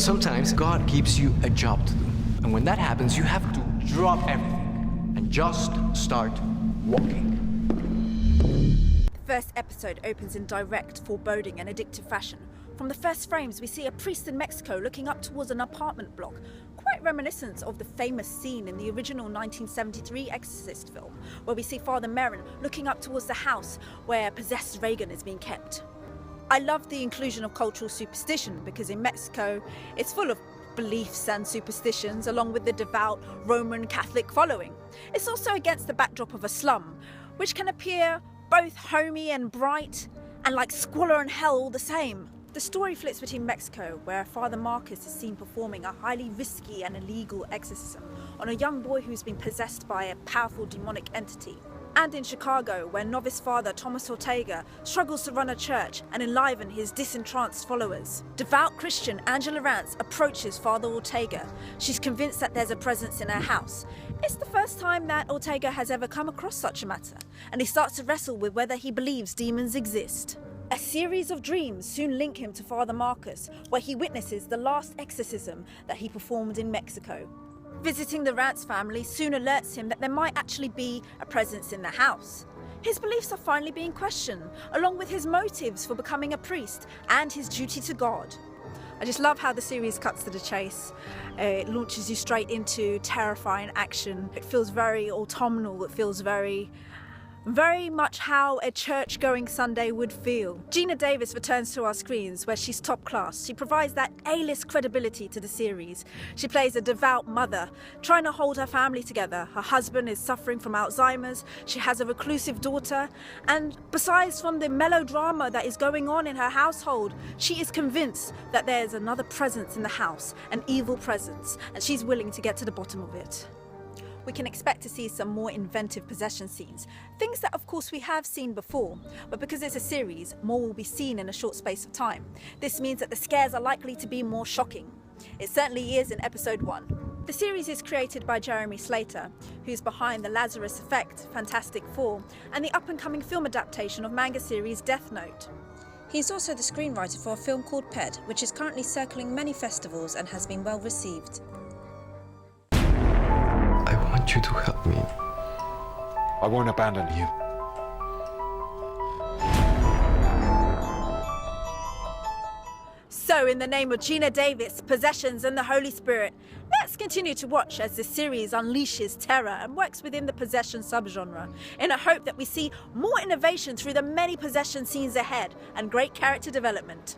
sometimes God gives you a job to do. And when that happens, you have to drop everything and just start walking. The first episode opens in direct, foreboding and addictive fashion. From the first frames, we see a priest in Mexico looking up towards an apartment block, quite reminiscent of the famous scene in the original 1973 Exorcist film, where we see Father Merrin looking up towards the house where possessed Reagan is being kept. I love the inclusion of cultural superstition because in Mexico, it's full of beliefs and superstitions along with the devout Roman Catholic following. It's also against the backdrop of a slum, which can appear both homey and bright and like squalor and hell all the same. The story flips between Mexico, where Father Marcus is seen performing a highly risky and illegal exorcism on a young boy who's been possessed by a powerful demonic entity, and in Chicago, where novice Father Thomas Ortega struggles to run a church and enliven his disentranced followers. Devout Christian Angela Rance approaches Father Ortega. She's convinced that there's a presence in her house. It's the first time that Ortega has ever come across such a matter, and he starts to wrestle with whether he believes demons exist. A series of dreams soon link him to Father Marcus, where he witnesses the last exorcism that he performed in Mexico. Visiting the Rance family soon alerts him that there might actually be a presence in the house. His beliefs are finally being questioned, along with his motives for becoming a priest and his duty to God. I just love how the series cuts to the chase. It launches you straight into terrifying action. It feels very autumnal, it feels very much how a church-going Sunday would feel. Geena Davis returns to our screens where she's top class. She provides that A-list credibility to the series. She plays a devout mother, trying to hold her family together. Her husband is suffering from Alzheimer's, she has a reclusive daughter, and besides from the melodrama that is going on in her household, she is convinced that there's another presence in the house, an evil presence, and she's willing to get to the bottom of it. We can expect to see some more inventive possession scenes, things that of course we have seen before, but because it's a series, more will be seen in a short space of time. This means that the scares are likely to be more shocking. It certainly is in episode 1. The series is created by Jeremy Slater, who's behind The Lazarus Effect, Fantastic Four, and the up-and-coming film adaptation of manga series Death Note. He's also the screenwriter for a film called Pet, which is currently circling many festivals and has been well received. I want you to help me. I won't abandon you. So in the name of Geena Davis, possessions and the Holy Spirit, let's continue to watch as this series unleashes terror and works within the possession subgenre in a hope that we see more innovation through the many possession scenes ahead and great character development.